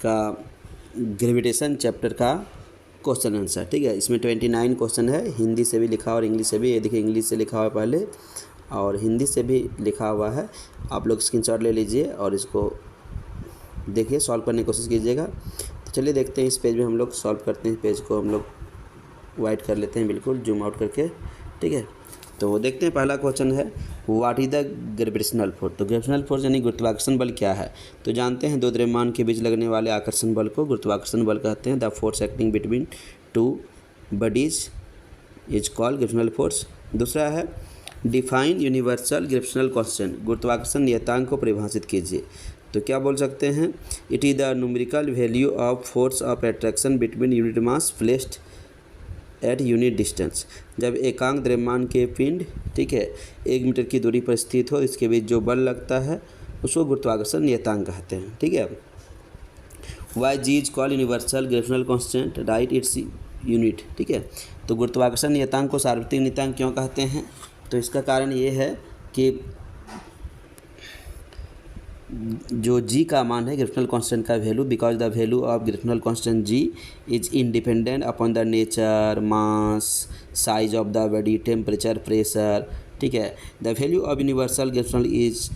का gravitation chapter का question answer. ठीक है, इसमें 29 क्वेश्चन है, हिंदी से भी लिखा और इंग्लिश से भी। ये देखिए इंग्लिश से लिखा हुआ पहले और हिंदी से भी लिखा हुआ है। आप लोग स्क्रीनशॉट ले लीजिए और इसको देखिए, सॉल्व करने की कोशिश कीजिएगा। तो चलिए देखते हैं, इस पेज में हम लोग सॉल्व करते हैं। पेज को हम लोग वाइट कर लेते हैं, बिल्कुल जूम आउट करके। ठीक है, तो देखते हैं पहला क्वेश्चन है what is the gravitational force. तो ग्रेविटेशनल फोर्स यानी गुरुत्वाकर्षण बल क्या है। तो जानते हैं दो द्रव्यमान के बीच लगने वाले आकर्षण बल को गुरुत्वाकर्षण बल कहते हैं। The force acting between two bodies is called gravitational force. दूसरा है डिफाइन यूनिवर्सल ग्रेविटेशनल कांस्टेंट। गुरुत्वाकर्षण नियतांक को परिभाषित कीजिए। तो क्या बोल सकते हैं, it is the numerical value of force of attraction between unit mass placed at unit distance. जब एकांक द्रव्यमान के पिंड, ठीक है, 1 मीटर की दूरी पर स्थित हो, इसके बीच जो बल लगता है उसको गुरुत्वाकर्षण नियतांक कहते हैं। ठीक है, why G is called universal gravitational constant, right its unit. ठीक है, तो गुरुत्वाकर्षण नियतांक को सार्वत्रिक नियतांक क्यों कहते हैं। तो इसका कारण ये है कि जो जी का मान है ग्रेविटेशनल कांस्टेंट का value, because the value of gravitational constant G is independent upon the nature, mass, size of the body, temperature, pressure. ठीक है, the value of universal gravitational is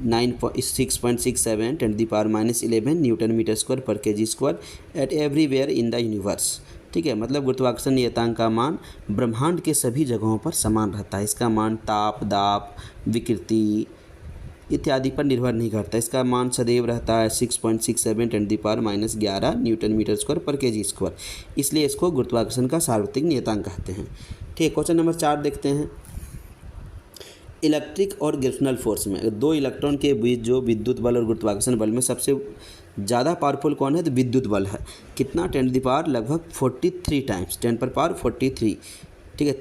6.67 10⁻11 newton metre square पर KG square at everywhere in the universe. ठीक है, मतलब गुरुत्वाकर्षण नियतांक का मान ब्रह्मांड के सभी जगहों पर समान रहता है। इसका मान ताप, दाब, विकृति इत्यादि पर निर्भर नहीं करता। इसका मान सदैव रहता है 6.67 10⁻11 न्यूटन मीटर स्क्वायर पर केजी स्क्वायर, इसलिए इसको गुरुत्वाकर्षण का सार्वत्रिक नियतांक कहते हैं। ठीक, क्वेश्चन नंबर 4 देखते हैं। इलेक्ट्रिक और ग्रेविटेशनल फोर्स में दो इलेक्ट्रॉन के बीच जो विद्युत बल और गुरुत्वाकर्षण बल में सबसे ज़्यादा पावरफुल कौन है, तो विद्युत बल है। कितना, 10⁻, लगभग 43 टाइम्स, 10⁻43। ठीक है,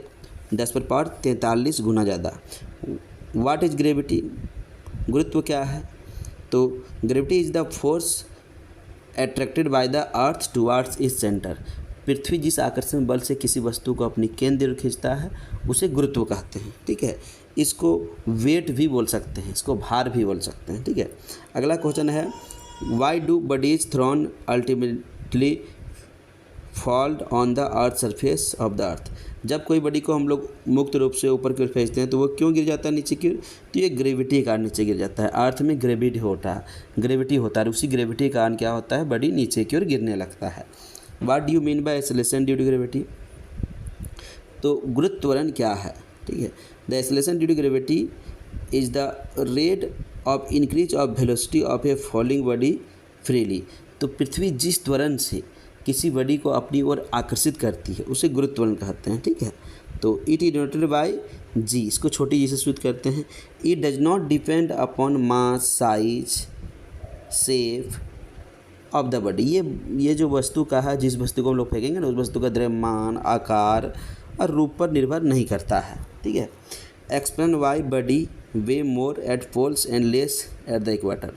10⁻43 गुना ज़्यादा। व्हाट इज ग्रेविटी, गुरुत्व क्या है। तो gravity is the force attracted by the earth towards its centre. पृथ्वी जिस आकर्षण बल से किसी वस्तु को अपनी केंद्र खींचता है उसे गुरुत्व कहते हैं। ठीक है, इसको वेट भी बोल सकते हैं, इसको भार भी बोल सकते हैं। ठीक है, अगला क्वेश्चन है why do bodies thrown ultimately fall on the earth surface of the earth. जब कोई बॉडी को हम लोग मुक्त रूप से ऊपर की ओर फेंकते हैं तो वो क्यों गिर जाता है नीचे की ओर, तो ये ग्रेविटी के कारण नीचे गिर जाता है। अर्थ में ग्रेविटी होता है, उसी ग्रेविटी के कारण क्या होता है, बॉडी नीचे की ओर गिरने लगता है। What do you mean by acceleration due to gravity. तो गुरुत्वत्वरण क्या है। ठीक है, the acceleration due to gravity is the rate of increase of velocity of a falling body freely. तो पृथ्वी जिस त्वरण से किसी बॉडी को अपनी ओर आकर्षित करती है उसे गुरुत्वत्वरण कहते हैं। ठीक है, तो इट इज डिनोटेड बाय जी, इसको छोटी जी से सूचित करते हैं। It does not depend upon mass, size, shape of the body. ये जो वस्तु का है, जिस वस्तु को हम लोग फेंकेंगे ना, उस वस्तु का द्रव्यमान, आकार और रूप पर निर्भर नहीं करता है। ठीक है, explain why body weigh more at poles and less at the equator.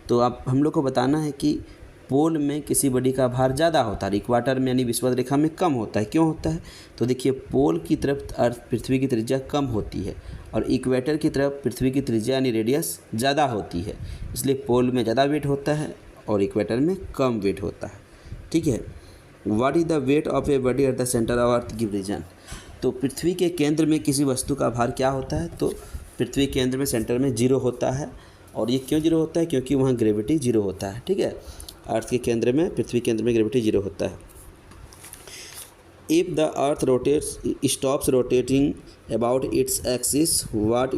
तो अब हम लोग को बताना है कि पोल में किसी बॉडी का भार ज़्यादा होता है, इक्वाटर में यानी विषुवत रेखा में कम होता है। क्यों होता है, तो देखिए पोल की तरफ अर्थ पृथ्वी की त्रिज्या कम होती है और इक्वेटर की तरफ पृथ्वी की त्रिज्या यानी रेडियस ज़्यादा होती है, इसलिए पोल में ज़्यादा वेट होता है और इक्वेटर में कम वेट होता है। ठीक है, what is the weight of a body at the centre of earth give reason. तो पृथ्वी के केंद्र में किसी वस्तु का भार क्या होता है, तो पृथ्वी केंद्र में सेंटर में 0 होता है। और ये क्यों 0 होता है, क्योंकि वहाँ ग्रेविटी 0 होता है। ठीक है, अर्थ के केंद्र में, पृथ्वी केंद्र में ग्रेविटी 0 होता है। If the earth rotates stops rotating about its axis what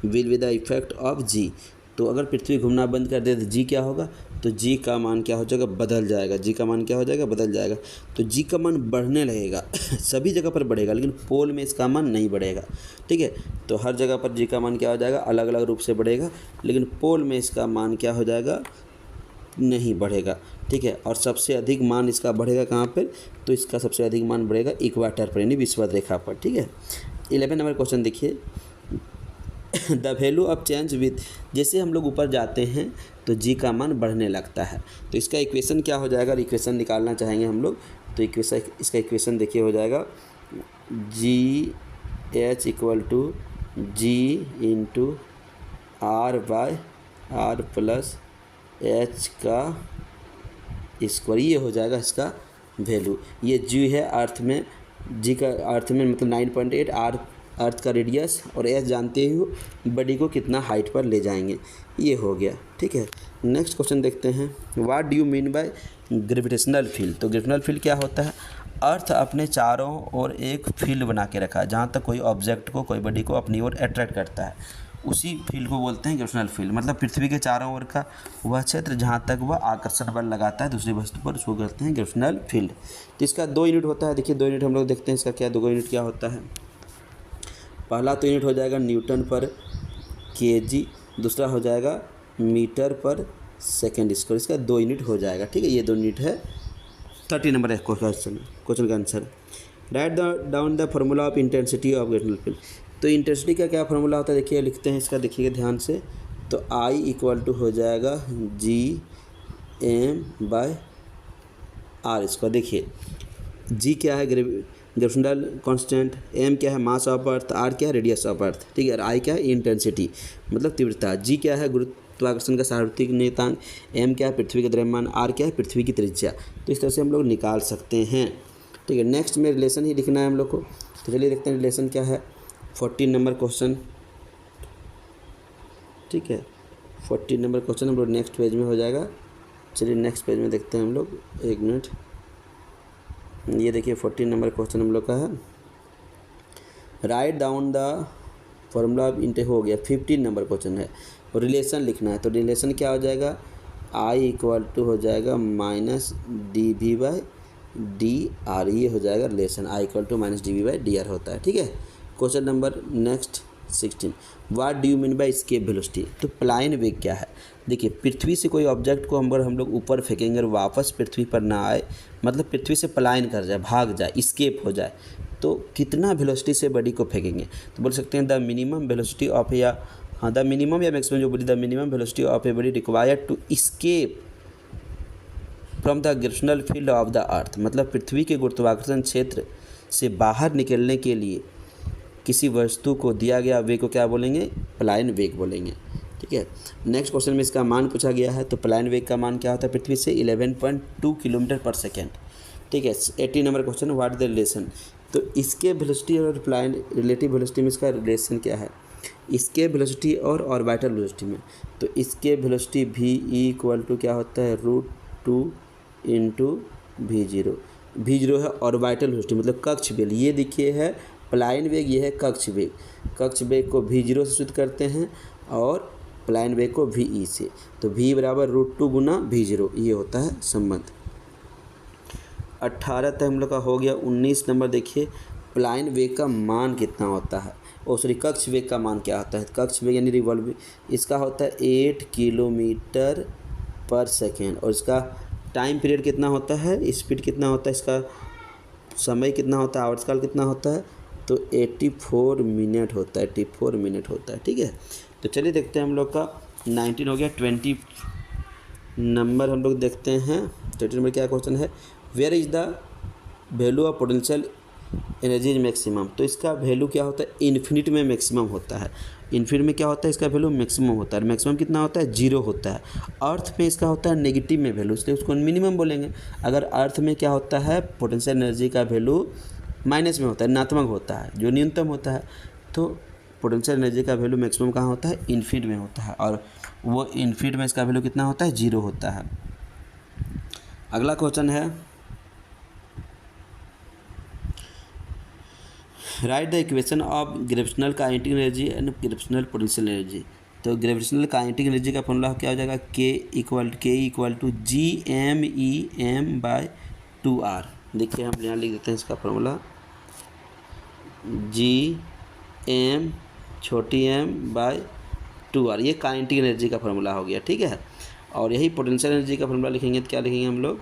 will be the effect of g. तो अगर पृथ्वी घूमना बंद कर दे तो जी क्या होगा, तो जी का मान क्या हो जाएगा, बदल जाएगा। जी का मान क्या हो जाएगा, बदल जाएगा। तो जी का मान बढ़ने लगेगा सभी जगह पर बढ़ेगा, लेकिन पोल में इसका मान नहीं बढ़ेगा। ठीक है, तो हर जगह पर जी का मान क्या हो जाएगा, अलग अलग रूप से बढ़ेगा, लेकिन पोल में इसका मान क्या हो जाएगा, नहीं बढ़ेगा। ठीक है, और सबसे अधिक मान इसका बढ़ेगा कहाँ पर, तो इसका सबसे अधिक मान बढ़ेगा इक्वेटर पर यानी विषुवत रेखा पर। ठीक है, 11 नंबर क्वेश्चन देखिए। The value of change with, जैसे हम लोग ऊपर जाते हैं तो जी का मान बढ़ने लगता है। तो इसका इक्वेशन क्या हो जाएगा, इक्वेशन निकालना चाहेंगे हम लोग, तो इसका इक्वेशन देखिए हो जाएगा G H equal to G into R by R plus H का स्क्वायर, ये हो जाएगा इसका वैल्यू। ये जी है अर्थ में, जी का अर्थ में मतलब 9.8 अर्थ का रेडियस, और एस जानते हो बॉडी को कितना हाइट पर ले जाएंगे, ये हो गया। ठीक है, नेक्स्ट क्वेश्चन देखते हैं, what do you mean by gravitational field. तो ग्रेविटेशनल फील्ड क्या होता है, अर्थ अपने चारों ओर एक फील्ड बना के रखा है, जहाँ तक कोई ऑब्जेक्ट को, कोई बॉडी को अपनी ओर अट्रैक्ट करता है, उसी फील्ड को बोलते हैं ग्रेविटेशनल फील्ड। मतलब पृथ्वी के चारों ओर का वह क्षेत्र जहाँ तक वह आकर्षण बल लगाता है दूसरी वस्तु पर, उसको कहते हैं ग्रेविटेशनल फील्ड। तो इसका 2 यूनिट होता है, देखिए 2 यूनिट हम लोग देखते हैं इसका क्या, 2 यूनिट क्या होता है। पहला तो यूनिट हो जाएगा न्यूटन पर केजी, दूसरा हो जाएगा मीटर पर सेकेंड स्क्वायर, इसका 2 यूनिट हो जाएगा। ठीक है, ये 2 यूनिट है। 30 नंबर है क्वेश्चन का answer. Right down the formula of intensity of gravitational field. तो इंटेंसिटी का क्या फॉर्मूला होता है, देखिए लिखते हैं इसका, देखिएगा ध्यान से। तो आई इक्वल टू हो जाएगा G M by R square. देखिए जी क्या है, ग्रेविटेशनल कांस्टेंट, एम क्या है मास ऑफ अर्थ, आर क्या है रेडियस ऑफ अर्थ, ठीक है, और आई क्या है इंटेंसिटी मतलब तीव्रता, जी क्या है गुरुत्वाकर्षण का सार्वत्रिक नियतांक, एम क्या है पृथ्वी का द्रव्यमान, आर क्या है पृथ्वी की त्रिज्या। तो इस तरह से हम लोग निकाल सकते हैं। ठीक है, नेक्स्ट में रिलेशन ही लिखना है हम लोग को। तो चलिए देखते हैं रिलेशन क्या है। 14 नंबर क्वेश्चन, ठीक है, 14 नंबर क्वेश्चन हम लोग नेक्स्ट पेज में हो जाएगा। चलिए नेक्स्ट पेज में देखते हैं हम लोग, 1 मिनट। ये देखिए 14 नंबर क्वेश्चन हम लोग का है, right down the formula of इंटे हो गया। 15 नंबर क्वेश्चन है और रिलेशन लिखना है। तो रिलेशन क्या हो जाएगा, आई इक्वल टू हो जाएगा minus D V by D R, ये हो जाएगा relation, I equal to minus D V by D R होता है। ठीक है, question number next 16, what do you mean by escape velocity. तो पलायन वेग क्या है, देखिए पृथ्वी से कोई ऑब्जेक्ट को हम लोग ऊपर फेंकेंगे और वापस पृथ्वी पर ना आए, मतलब पृथ्वी से पलायन कर जाए, भाग जाए, एस्केप हो जाए, तो कितना वेलोसिटी से बॉडी को फेंकेंगे। तो बोल सकते हैं द मिनिमम वेलोसिटी ऑफ, या हाँ द मिनिमम या मैक्सिमम जो बोली, the minimum velocity of a body required to escape from the gravitational field of the earth. मतलब पृथ्वी के गुरुत्वाकर्षण क्षेत्र से बाहर निकलने के लिए किसी वस्तु को दिया गया वेग को क्या बोलेंगे, पलायन वेग बोलेंगे। ठीक है, नेक्स्ट क्वेश्चन में इसका मान पूछा गया है। तो पलायन वेग का मान क्या होता है पृथ्वी से, 11.2 किलोमीटर पर सेकेंड। ठीक है, 18 number question, what the relation. तो इसके वेलोसिटी और पलायन रिलेटिव वेलोसिटी में इसका रिलेशन क्या है, इसके वेलोसिटी और ऑर्बिटल वेलोसिटी में। तो इसके वेलोसिटी वी इक्वल टू क्या होता है, √2 इंटू V0। V0 है ऑर्बिटल वेलोसिटी मतलब कक्ष वेग, ये देखिए है पलायन वेग, ये है कक्ष वेग। कक्ष वेग को V0 से सूचित करते हैं और पलायन वेग को VE से। तो V बराबर √2 गुना V0, ये होता है संबंध। 18 तक हम लोग का हो गया। 19 नंबर देखिए, पलायन वेग का मान कितना होता है, सॉरी कक्ष वेग का मान क्या होता है। कक्ष वेग यानी रिवॉल्व, इसका होता है 8 किलोमीटर पर सेकेंड, और इसका टाइम पीरियड कितना होता है, स्पीड कितना होता है, इसका समय कितना होता है, आवर्तकाल कितना होता है, तो 84 मिनट होता है, 84 मिनट होता है। ठीक है, तो चलिए देखते हैं हम लोग का 19 हो गया। 20 नंबर हम लोग देखते हैं। 20 नंबर क्या क्वेश्चन है, where is the value of potential energy is maximum. तो इसका वैल्यू क्या होता है, इन्फिनिट में मैक्सिमम होता है। इन्फिनिट में क्या होता है, इसका वैल्यू मैक्सिमम होता है। मैक्सिमम कितना होता है, 0 होता है। अर्थ में इसका होता है नेगेटिव में वैल्यू, इसलिए उसको मिनिमम बोलेंगे। अगर अर्थ में क्या होता है, पोटेंशियल एनर्जी का वैल्यू माइनस में होता है, ऋणात्मक होता है, जो न्यूनतम होता है। तो पोटेंशियल एनर्जी का वैल्यू मैक्सिमम कहाँ होता है, इन्फिनिट में होता है, और वो इन्फिनिट में इसका वैल्यू कितना होता है, 0 होता है। अगला क्वेश्चन है, right the equation of gravitational kinetic energy and gravitational potential energy. तो ग्रेविटेशनल काइनेटिक एनर्जी का फॉर्मूला क्या हो जाएगा, के इक्वल टू GmE/2r। देखिए हम यहाँ लिख देते हैं इसका फॉर्मूला, Gm छोटी m/2r, ये काइनेटिक एनर्जी का फॉर्मूला हो गया। ठीक है, और यही पोटेंशियल एनर्जी का फॉर्मूला लिखेंगे तो क्या लिखेंगे हम लोग,